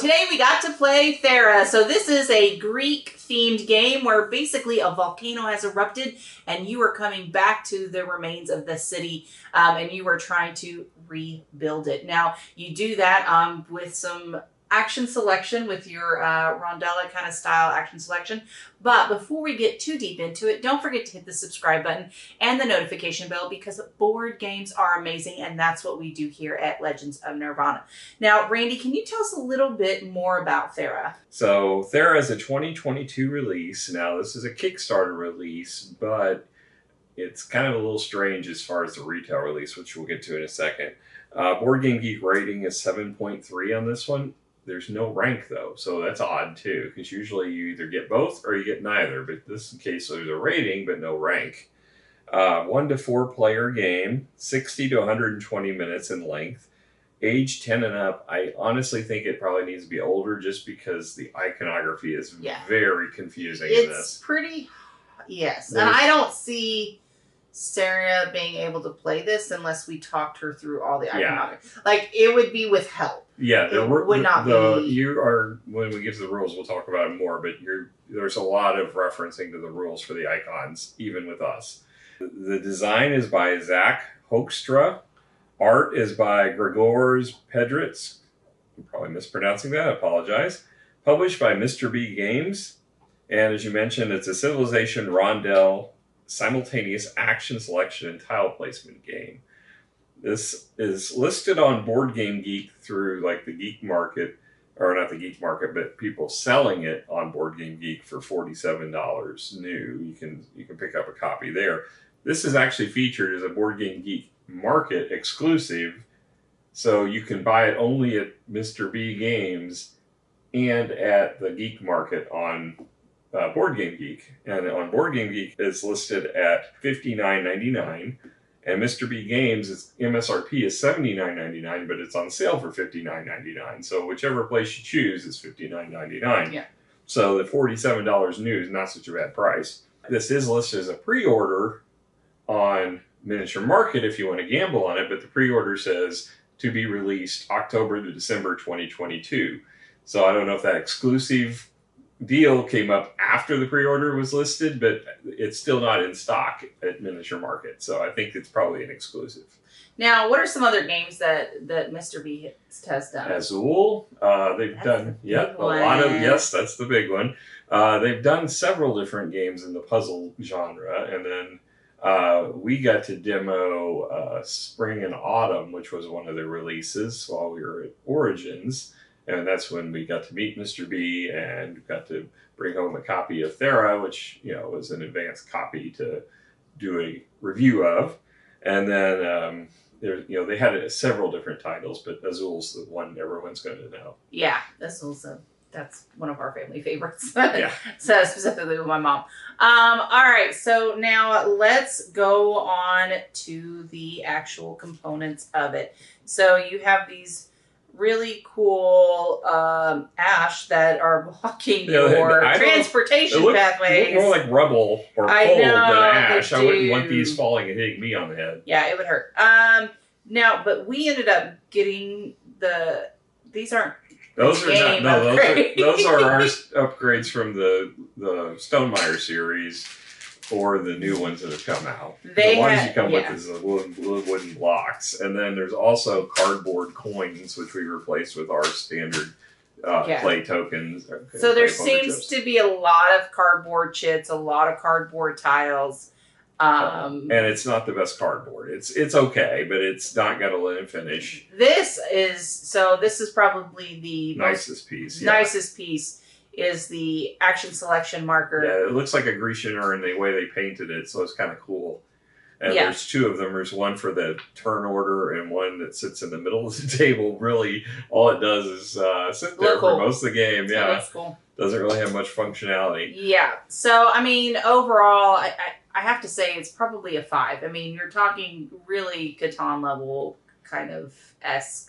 today we got to play Thera. So this is a Greek-themed game where basically a volcano has erupted and you are coming back to the remains of the city and you are trying to rebuild it. Now, you do that with some action selection with your rondella kind of style action selection. But before we get too deep into it, don't forget to hit the subscribe button and the notification bell because board games are amazing and that's what we do here at Legends of Nirvana. Now, Randy, can you tell us a little bit more about Thera? So Thera is a 2022 release. Now, this is a Kickstarter release, but it's kind of a little strange as far as the retail release, which we'll get to in a second. Board Game Geek rating is 7.3 on this one. There's no rank, though, so that's odd, too, because usually you either get both or you get neither. But in this case, there's a rating, but no rank. 1 to 4 player game, 60 to 120 minutes in length. Age 10 and up, I honestly think it probably needs to be older just because the iconography is very confusing in this. It's pretty, yes. And I don't see Sarah being able to play this unless we talked her through all the iconography. Like, it would be with help. Yeah, it would not be. You are, when we get to the rules, we'll talk about it more, but there's a lot of referencing to the rules for the icons, even with us. The design is by Zach Hoekstra. Art is by Gregors Pedritz. I'm probably mispronouncing that, I apologize. Published by Mr. B Games. And as you mentioned, it's a Civilization Rondel simultaneous action selection and tile placement game. This is listed on Board Game Geek through like the Geek Market, or not the Geek Market, but people selling it on Board Game Geek for $47 new. You can pick up a copy there. This is actually featured as a Board Game Geek Market exclusive, so you can buy it only at Mr. B Games and at the Geek Market on Board Game Geek. And on Board Game Geek, it's listed at $59.99. And Mr. B Games, its MSRP is $79.99, but it's on sale for $59.99. So whichever place you choose is $59.99. Yeah. So the $47 new is not such a bad price. This is listed as a pre-order on Miniature Market if you want to gamble on it, but the pre-order says to be released October to December 2022. So I don't know if that exclusive deal came up after the pre-order was listed, but it's still not in stock at Miniature Market, so I think it's probably an exclusive. Now, what are some other games that Mr. B has done? Azul, they've done a lot of, yes, that's the big one. They've done several different games in the puzzle genre, and then we got to demo Spring and Autumn, which was one of the releases while we were at Origins. And that's when we got to meet Mr. B and got to bring home a copy of Thera, which, was an advanced copy to do a review of. And then, they had several different titles, but Azul's the one everyone's going to know. Yeah, Azul's that's one of our family favorites. Yeah. So specifically with my mom. All right, so now let's go on to the actual components of it. So you have these really cool ash that are blocking your transportation pathways. They look more like rubble or coal than ash. I wouldn't want these falling and hitting me on the head. Yeah, it would hurt. Now, but we ended up getting these aren't. Those are not. No, those are our upgrades from the Stonemaier series. Or the new ones that have come out. The ones you come with is the wooden blocks. And then there's also cardboard coins, which we replaced with our standard play tokens. So there seems to be a lot of cardboard chits, a lot of cardboard tiles. And it's not the best cardboard. It's okay, but it's not got a linen finish. This is probably the nicest piece. Nicest piece. Is the action selection marker. Yeah, it looks like a Grecian in the way they painted it, so it's kind of cool. And there's two of them. There's one for the turn order and one that sits in the middle of the table. Really, all it does is sit there for most of the game. Yeah, that's cool. Doesn't really have much functionality. Yeah. So, I mean, overall, I have to say it's probably a 5. I mean, you're talking really Catan level kind of esque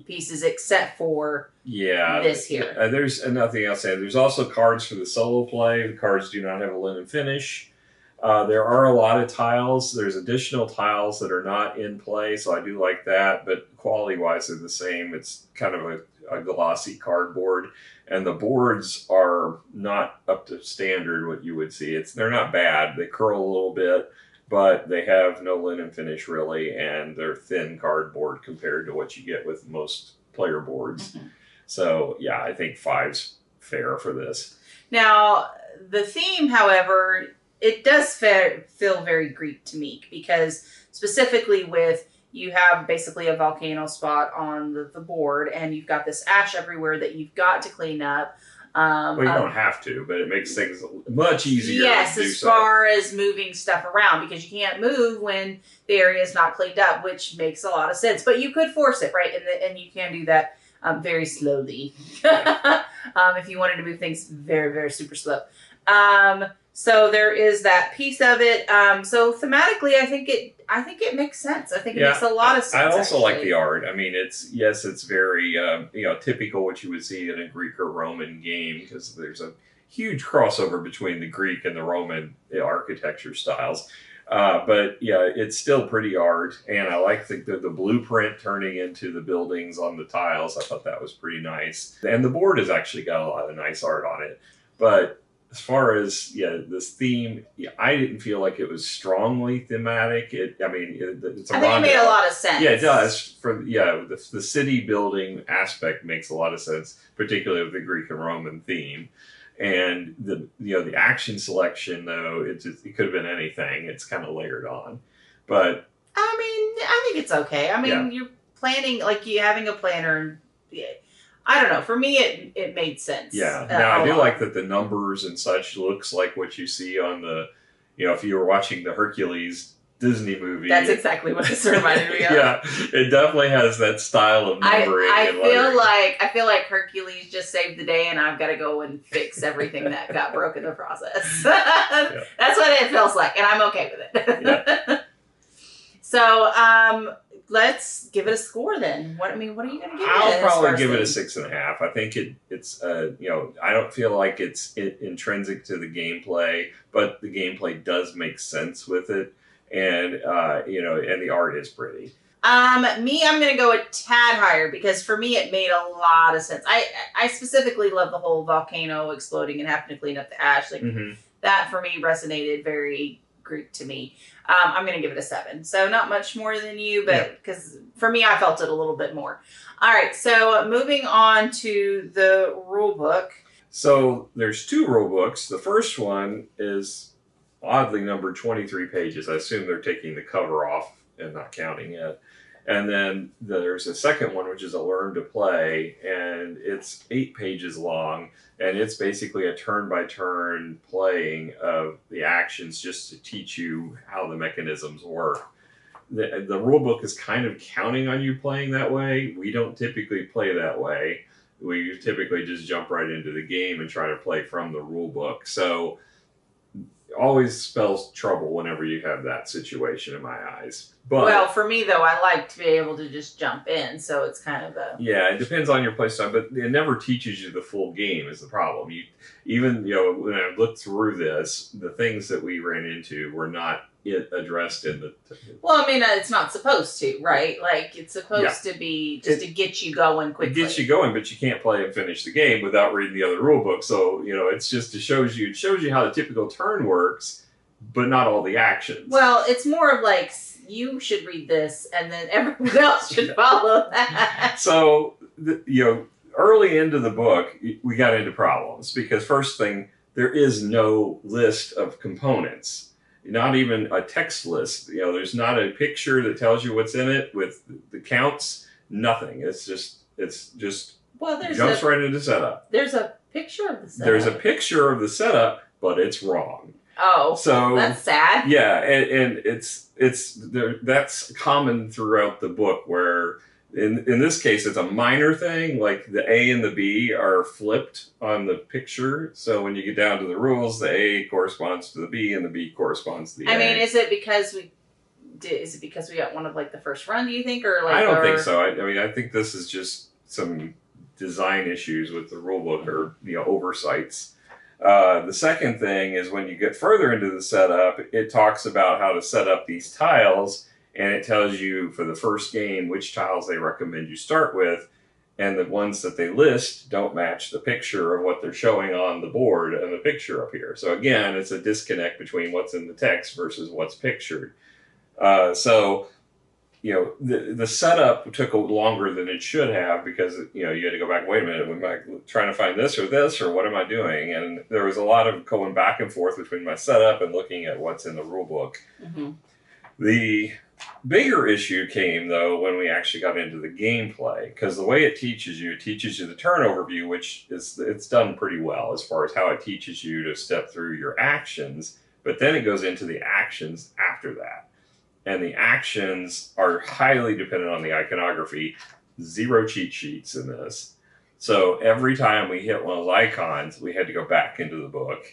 pieces, except for this here. There's nothing else. There's also cards for the solo play. The cards do not have a linen finish. There are a lot of tiles. There's additional tiles that are not in play, so I do like that, but quality-wise they're the same. It's kind of a glossy cardboard, and the boards are not up to standard. What you would see, they're not bad. They curl a little bit, but they have no linen finish really, and they're thin cardboard compared to what you get with most player boards. Mm-hmm. So yeah, I think 5's fair for this. Now, the theme, however, it does feel very Greek to me, because specifically with, you have basically a volcano spot on the board, and you've got this ash everywhere that you've got to clean up. Well, you don't have to, but it makes things much easier. Yes, as far as moving stuff around, because you can't move when the area is not cleaned up, which makes a lot of sense. But you could force it, right? And you can do that very slowly if you wanted to move things very, very super slow. So there is that piece of it. So thematically, I think it makes sense. I think it makes a lot of sense. I also like the art. I mean, it's very typical what you would see in a Greek or Roman game, because there's a huge crossover between the Greek and the Roman architecture styles. But yeah, it's still pretty art, and I like the blueprint turning into the buildings on the tiles. I thought that was pretty nice, and the board has actually got a lot of nice art on it. But as far as this theme, I didn't feel like it was strongly thematic. It's I think it made a lot of sense. Yeah, it does. The city building aspect makes a lot of sense, particularly with the Greek and Roman theme. And the action selection, though, it could have been anything. It's kind of layered on, but I mean, I think it's okay. I mean, you're planning, like you having a planner. I don't know. For me, it made sense. Yeah. Now I do like that the numbers and such looks like what you see on the, if you were watching the Hercules Disney movie. That's exactly what this reminded me of. Yeah, it definitely has that style of numbering. I feel like Hercules just saved the day, and I've got to go and fix everything that got broke in the process. That's what it feels like, and I'm okay with it. Yeah. So, let's give it a score then. What are you going to give it? I'll probably give it a 6.5. I think it's I don't feel like it's intrinsic to the gameplay, but the gameplay does make sense with it, and and the art is pretty. I'm going to go a tad higher, because for me it made a lot of sense. I specifically love the whole volcano exploding and having to clean up the ash. Like that for me resonated very Greek to me. I'm going to give it a 7. So not much more than you, but because for me, I felt it a little bit more. All right. So moving on to the rule book. So there's 2 rule books. The first one is oddly numbered 23 pages. I assume they're taking the cover off and not counting it. And then there's a second one, which is a learn to play, and it's 8 pages long, and it's basically a turn-by-turn playing of the actions just to teach you how the mechanisms work. The rule book is kind of counting on you playing that way. We don't typically play that way. We typically just jump right into the game and try to play from the rule book. So it always spells trouble whenever you have that situation in my eyes. But, well, for me, though, I like to be able to just jump in, so it's kind of a... Yeah, it depends on your play style, but it never teaches you the full game is the problem. Even when I looked through this, the things that we ran into were not addressed in the... Well, I mean, it's not supposed to, right? Like, it's supposed to be just to get you going quickly. It gets you going, but you can't play and finish the game without reading the other rule book. So, it's just it shows you how the typical turn works, but not all the actions. Well, it's more of like... You should read this, and then everyone else should follow that. So, early into the book, we got into problems because first thing, there is no list of components, not even a text list. There's not a picture that tells you what's in it with the counts. Nothing. It's just jumps right into setup. There's a picture of the setup. There's a picture of the setup, but it's wrong. Oh, so that's sad. Yeah, and that's common throughout the book. Where in this case, it's a minor thing, like the A and the B are flipped on the picture. So when you get down to the rules, the A corresponds to the B, and the B corresponds to the A. I mean, is it because we got one of like the first run? Do you think, or like? I don't think so. I think this is just some design issues with the rule book or oversights. The second thing is when you get further into the setup, it talks about how to set up these tiles, and it tells you for the first game which tiles they recommend you start with. and the ones that they list don't match the picture of what they're showing on the board and the picture up here. So again, it's a disconnect between what's in the text versus what's pictured. So the setup took longer than it should have because you had to go back. Wait a minute, am I trying to find this, or what am I doing? And there was a lot of going back and forth between my setup and looking at what's in the rule book. Mm-hmm. The bigger issue came though when we actually got into the gameplay, because the way it teaches you the turn overview, which it's done pretty well as far as how it teaches you to step through your actions, but then it goes into the actions after that. And the actions are highly dependent on the iconography. 0 cheat sheets in this. So every time we hit one of those icons, we had to go back into the book.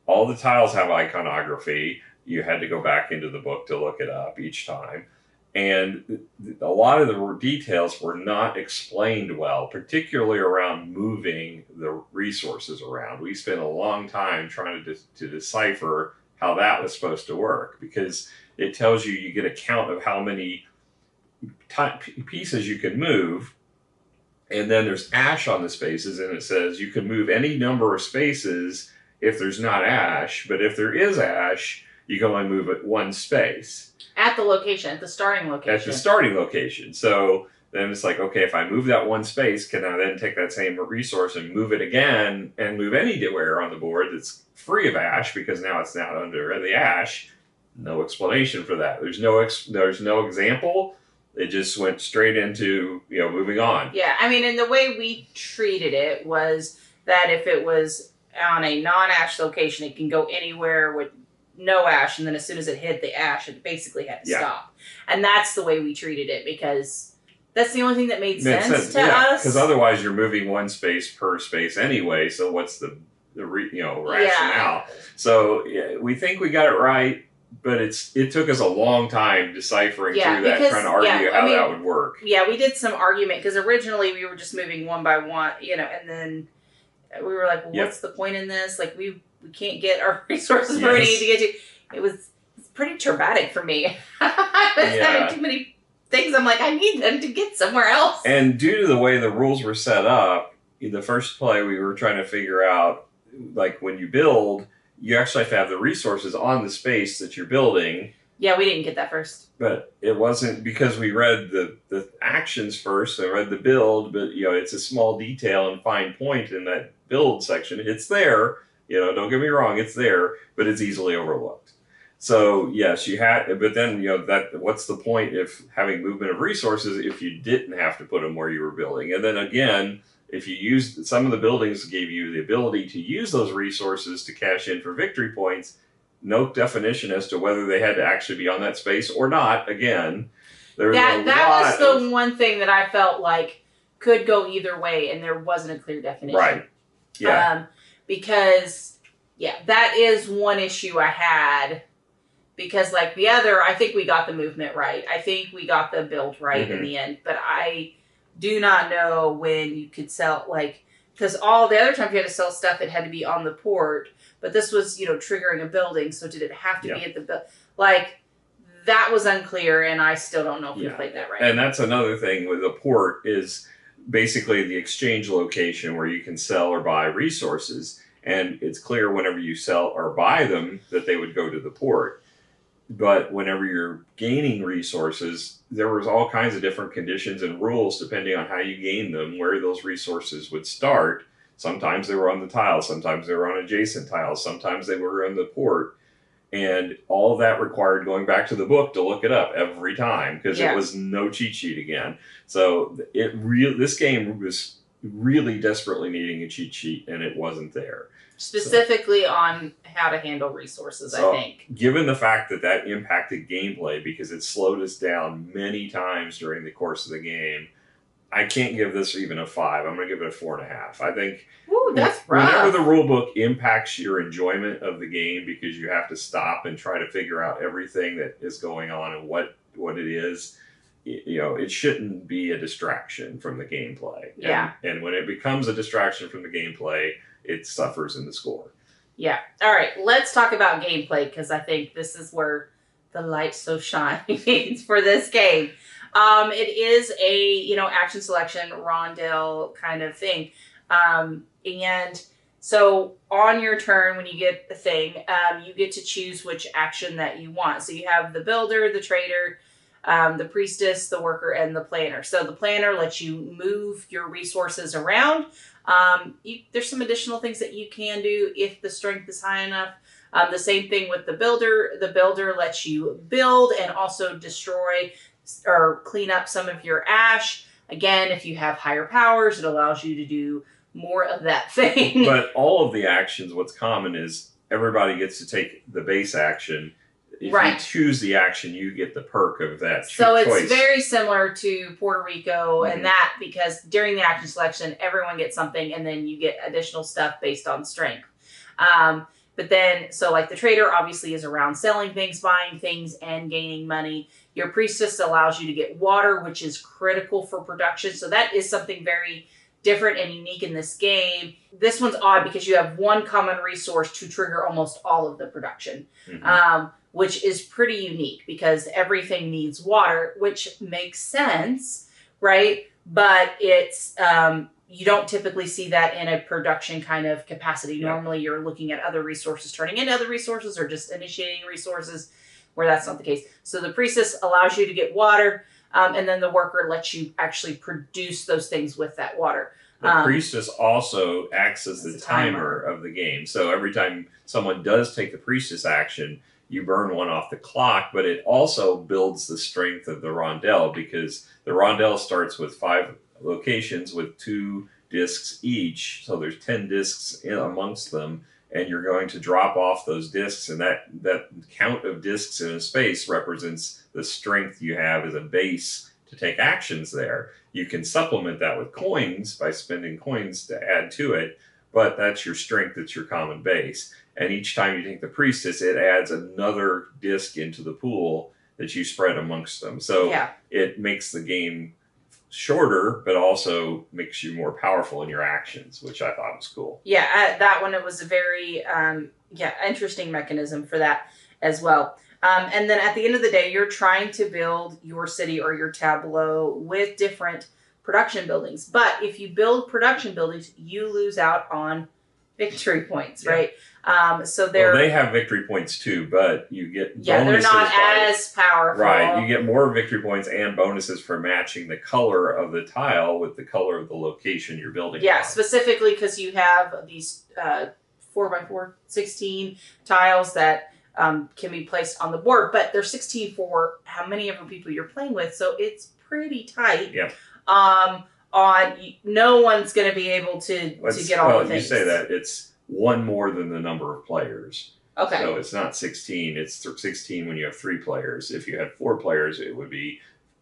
All the tiles have iconography. You had to go back into the book to look it up each time. And a lot of the details were not explained well, particularly around moving the resources around. We spent a long time trying to decipher how that was supposed to work, because it tells you get a count of how many pieces you can move. And then there's ash on the spaces, and it says you can move any number of spaces if there's not ash. But if there is ash, you can only move it one space. At the location, at the starting location. At the starting location. So then it's like, okay, if I move that one space, can I then take that same resource and move it again and move anywhere on the board that's free of ash, because now it's not under the ash? No explanation for that. There's no example. It just went straight into moving on. Yeah, I mean, and the way we treated it was that if it was on a non-ash location, it can go anywhere with no ash, and then as soon as it hit the ash, it basically had to stop. And that's the way we treated it, because that's the only thing that made sense to us. Because otherwise, you're moving one space per space anyway. So what's the rationale? Yeah. So we think we got it right. But it took us a long time deciphering through that, trying to argue how that would work. Yeah, we did some argument, because originally we were just moving one by one, and then we were like, well, what's the point in this? Like, we can't get our resources where we need to get to. It was pretty traumatic for me. I was having too many things. I'm like, I need them to get somewhere else. And due to the way the rules were set up, in the first play, we were trying to figure out, like, when you build, you actually have to have the resources on the space that you're building. Yeah, we didn't get that first. But it wasn't because we read the actions first and read the build, but it's a small detail and fine point in that build section. It's there, don't get me wrong, it's there, but it's easily overlooked. So yes, you had, but then what's the point if having movement of resources if you didn't have to put them where you were building? And then again, if you used, some of the buildings gave you the ability to use those resources to cash in for victory points, no definition as to whether they had to actually be on that space or not. Again, that was the one thing that I felt like could go either way, and there wasn't a clear definition. Right. Yeah. Because that is one issue I had. Because like the other, I think we got the movement right. I think we got the build right in the end. But I do not know when you could sell, because all the other times you had to sell stuff, it had to be on the port. But this was, triggering a building. So did it have to be at the that was unclear, and I still don't know if we played that right. And that's another thing with the port is basically the exchange location where you can sell or buy resources. And it's clear whenever you sell or buy them that they would go to the port. But whenever you're gaining resources, there was all kinds of different conditions and rules depending on how you gain them, where those resources would start. Sometimes they were on the tiles, sometimes they were on adjacent tiles, sometimes they were in the port. And all of that required going back to the book to look it up every time, because it was no cheat sheet again. So this game was really desperately needing a cheat sheet, and it wasn't there. Specifically on how to handle resources, I think. Given the fact that impacted gameplay because it slowed us down many times during the course of the game, I can't give this even a 5. I'm going to give it a 4.5. I think that's rough. Whenever the rule book impacts your enjoyment of the game because you have to stop and try to figure out everything that is going on and what it is, it shouldn't be a distraction from the gameplay. Yeah. And when it becomes a distraction from the gameplay, it suffers in the score. Yeah. All right. Let's talk about gameplay, because I think this is where the light so shines for this game. It is a, action selection rondel kind of thing. And so on your turn, when you get the thing, you get to choose which action that you want. So you have the builder, the trader, the priestess, the worker, and the planner. So the planner lets you move your resources around. There's some additional things that you can do if the strength is high enough. The same thing with the builder. The builder lets you build and also destroy or clean up some of your ash. Again, if you have higher powers, it allows you to do more of that thing. But all of the actions, what's common is everybody gets to take the base action. If you choose the action, you get the perk of that so choice. It's very similar to Puerto Rico and that, because during the action selection, everyone gets something and then you get additional stuff based on strength. But then, so like the trader obviously is around selling things, buying things, and gaining money. Your priestess allows you to get water, which is critical for production. So that is something very different and unique in this game. This one's odd because you have one common resource to trigger almost all of the production, which is pretty unique because everything needs water, which makes sense, right? But it's you don't typically see that in a production kind of capacity. Normally you're looking at other resources turning into other resources or just initiating resources where that's not the case. So the priestess allows you to get water, and then the worker lets you actually produce those things with that water. The priestess also acts as the timer of the game. So every time someone does take the priestess action, you burn one off the clock, but it also builds the strength of the rondel because the rondel starts with 5 locations with 2 discs each. So there's 10 discs amongst them, and you're going to drop off those discs, and that count of discs in a space represents the strength you have as a base to take actions there. You can supplement that with coins by spending coins to add to it, but that's your strength, it's your common base. And each time you take the priestess, it adds another disc into the pool that you spread amongst them. So it makes the game shorter, but also makes you more powerful in your actions, which I thought was cool. Yeah, that one, it was a very interesting mechanism for that as well. And then at the end of the day, you're trying to build your city or your tableau with different production buildings. But if you build production buildings, you lose out on victory points, right? So they have victory points too, but you get bonuses. They're not as powerful. Right, you get more victory points and bonuses for matching the color of the tile with the color of the location you're building on. Specifically because you have these 4x4, 16 tiles that can be placed on the board, but they're 16 for how many ever people you're playing with, so it's pretty tight. No one's going to be able to get all the things. You say that it's one more than the number of players. Okay. So it's not 16. It's 16 when you have 3 players. If you had 4 players, it would be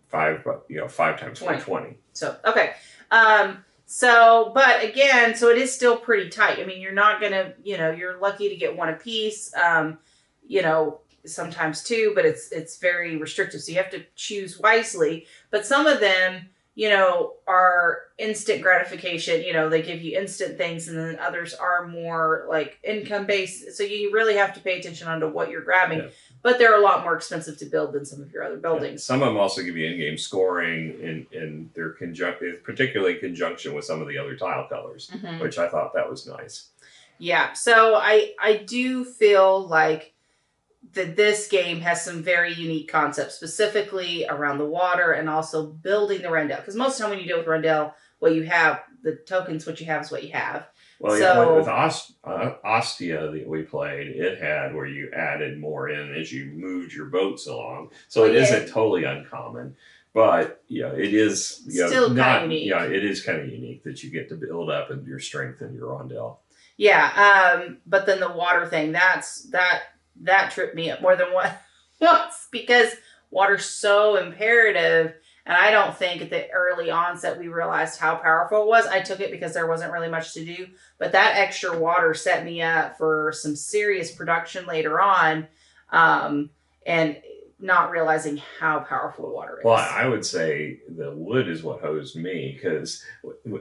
5. 5 times 4, 20. So okay. But again, so it is still pretty tight. I mean, you're not gonna, you're lucky to get 1 apiece. Sometimes 2, but it's very restrictive. So you have to choose wisely. But some of them, are instant gratification. They give you instant things, and then others are more like income based. So you really have to pay attention onto what you're grabbing. Yeah. But they're a lot more expensive to build than some of your other buildings. Yeah. Some of them also give you in-game scoring, and they're particularly in conjunction with some of the other tile colors, which I thought that was nice. Yeah. So I do feel like that this game has some very unique concepts, specifically around the water and also building the rondel. Because most of the time when you deal with rondel, what you have, the tokens, what you have is what you have. Well, with Ostia that we played, it had where you added more in as you moved your boats along. So it isn't totally uncommon. But it is still kind of unique. Yeah, it is kind of unique that you get to build up and your strength and your rondel. Yeah, but then the water thing, that tripped me up more than once because water's so imperative, and I don't think at the early onset we realized how powerful it was. I took it because there wasn't really much to do, but that extra water set me up for some serious production later on, and not realizing how powerful water is. Well, I would say the wood is what hosed me, because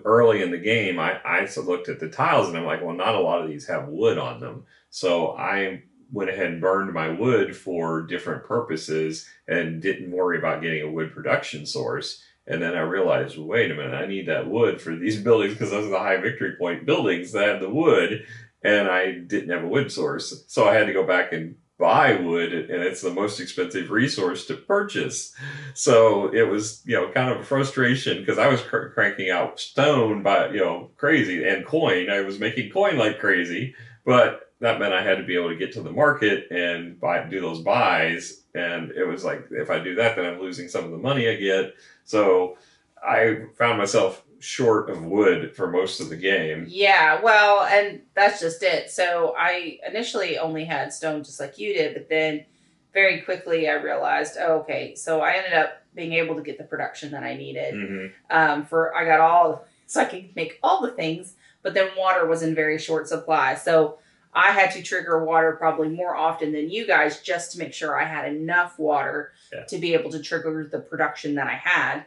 early in the game, I looked at the tiles and I'm like, well, not a lot of these have wood on them. So I went ahead and burned my wood for different purposes and didn't worry about getting a wood production source. And then I realized, wait a minute, I need that wood for these buildings because those are the high victory point buildings that had the wood, and I didn't have a wood source. So I had to go back and buy wood, and it's the most expensive resource to purchase. So it was, kind of a frustration because I was cranking out stone by, crazy, and coin. I was making coin like crazy, but that meant I had to be able to get to the market and do those buys. And it was like, if I do that, then I'm losing some of the money I get. So I found myself short of wood for most of the game. Yeah, well, and that's just it. So I initially only had stone just like you did, but then very quickly I realized, okay, so I ended up being able to get the production that I needed. So I could make all the things, but then water was in very short supply. So I had to trigger water probably more often than you guys just to make sure I had enough water to be able to trigger the production that I had.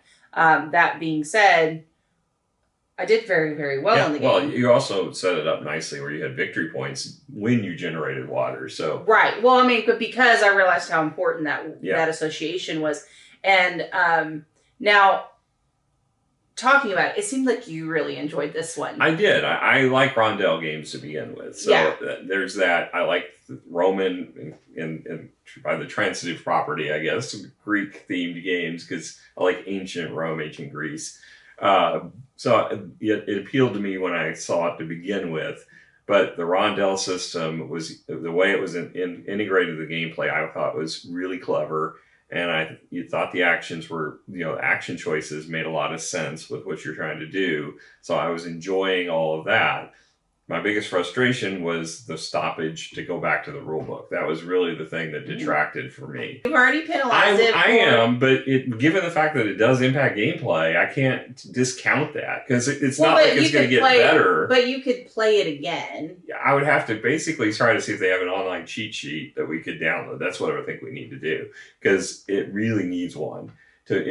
That being said, I did very, very well in the game. Well, you also set it up nicely where you had victory points when you generated water. So right. Well, I mean, but because I realized how important that association was. And now, talking about it seemed like you really enjoyed this one. I did. I like rondel games to begin with. So there's that. I like Roman and by the transitive property, I guess, Greek-themed games because I like ancient Rome, ancient Greece. So it appealed to me when I saw it to begin with. But the rondel system was the way it was integrated the gameplay. I thought was really clever. And you thought the actions were, action choices made a lot of sense with what you're trying to do. So I was enjoying all of that. My biggest frustration was the stoppage to go back to the rulebook. That was really the thing that detracted for me. You've already penalized it. I am, but given the fact that it does impact gameplay, I can't discount that because it's not like it's going to get better. But you could play it again. I would have to basically try to see if they have an online cheat sheet that we could download. That's what I think we need to do because it really needs one to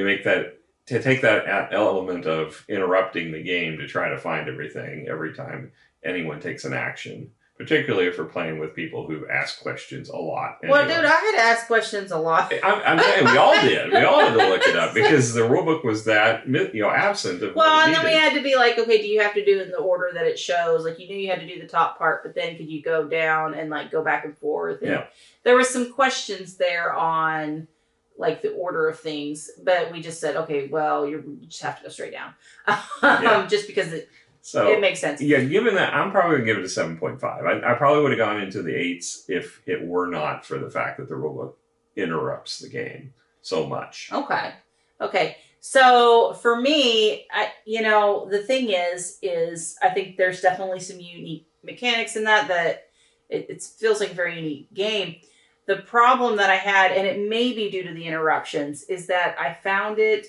take that element of interrupting the game to try to find everything every time anyone takes an action, particularly if we're playing with people who ask questions a lot. Well, dude, I had to ask questions a lot. I'm saying we all did. We all had to look it up because the rulebook was that absent of. Well, and then we had to be like, okay, do you have to do it in the order that it shows? Like you knew you had to do the top part, but then could you go down and like go back and forth? And there were some questions there on like the order of things, but we just said, okay, well, you just have to go straight down, just because it makes sense. Yeah, given that, I'm probably going to give it a 7.5. I probably would have gone into the 8s if it were not for the fact that the rulebook interrupts the game so much. Okay. So for me, the thing is I think there's definitely some unique mechanics in that it feels like a very unique game. The problem that I had, and it may be due to the interruptions, is that I found it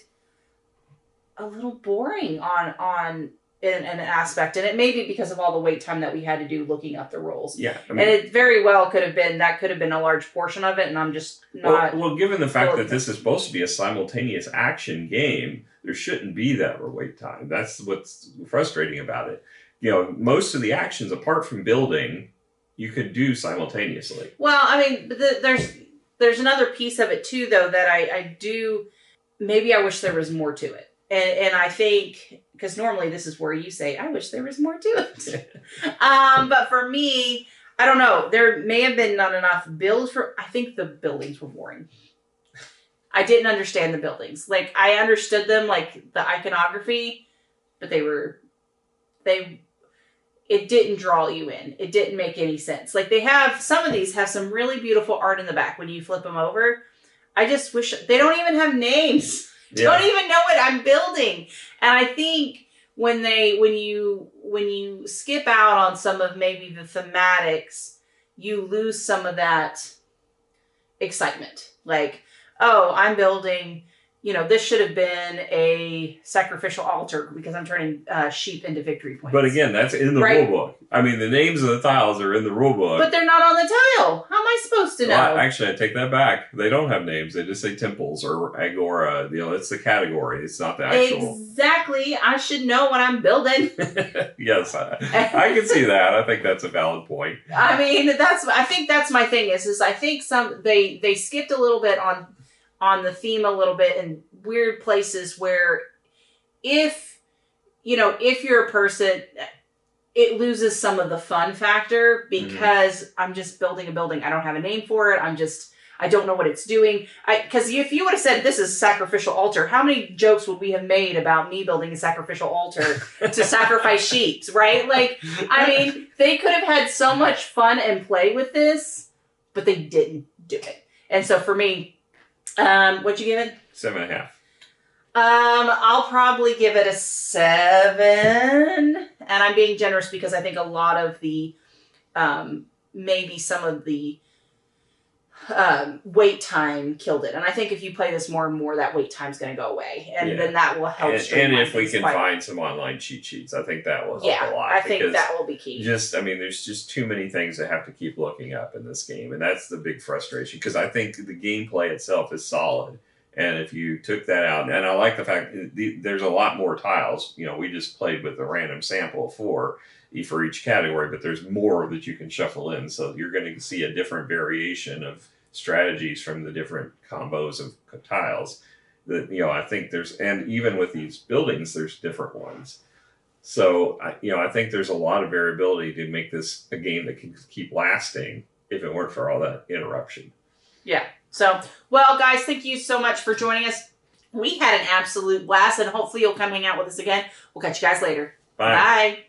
a little boring on an aspect, and it may be because of all the wait time that we had to do looking up the rules. Yeah, and it very well could have been a large portion of it, and I'm just not. Well, given the fact that this is supposed to be a simultaneous action game, there shouldn't be that wait time. That's what's frustrating about it. Most of the actions, apart from building, you could do simultaneously. Well, I mean, there's another piece of it too, though, that I do. Maybe I wish there was more to it. And I think, because normally this is where you say, I wish there was more to it. But for me, I don't know. There may have been not enough builds I think the buildings were boring. I didn't understand the buildings. Like, I understood them, like, the iconography, but it didn't draw you in. It didn't make any sense. Like, some of these have some really beautiful art in the back when you flip them over. I just wish, they don't even have names. Don't even know what I'm building. And I think when you skip out on some of maybe the thematics, you lose some of that excitement. Like, oh, I'm building, this should have been a sacrificial altar because I'm turning sheep into victory points. But again, that's in the rulebook. I mean, the names of the tiles are in the rulebook. But they're not on the tile. How am I supposed supposed to know. Well, actually, I take that back. They don't have names. They just say temples or agora. It's the category. It's not the actual. Exactly. I should know what I'm building. Yes, I can see that. I think that's a valid point. I mean, I think that's my thing is I think they skipped a little bit on the theme a little bit in weird places where if you're a person, it loses some of the fun factor because I'm just building a building. I don't have a name for it. I don't know what it's doing. Because if you would have said this is a sacrificial altar, how many jokes would we have made about me building a sacrificial altar to sacrifice sheep, right? Like, I mean, they could have had so much fun and play with this, but they didn't do it. And so for me, what'd you give it? 7.5. I'll probably give it a 7, and I'm being generous because I think a lot of the, maybe some of the wait time killed it. And I think if you play this more and more, that wait time's going to go away, and then that will help. And if we can find some online cheat sheets, I think that will help a lot. I think that will be key. There's just too many things that have to keep looking up in this game, and that's the big frustration. Because I think the gameplay itself is solid. And if you took that out, and I like the fact there's a lot more tiles. We just played with a random sample of 4 for each category, but there's more that you can shuffle in. So you're going to see a different variation of strategies from the different combos of tiles. That I think and even with these buildings, there's different ones. So I think there's a lot of variability to make this a game that can keep lasting if it weren't for all that interruption. Yeah. So, well, guys, thank you so much for joining us. We had an absolute blast, and hopefully you'll come hang out with us again. We'll catch you guys later. Bye. Bye.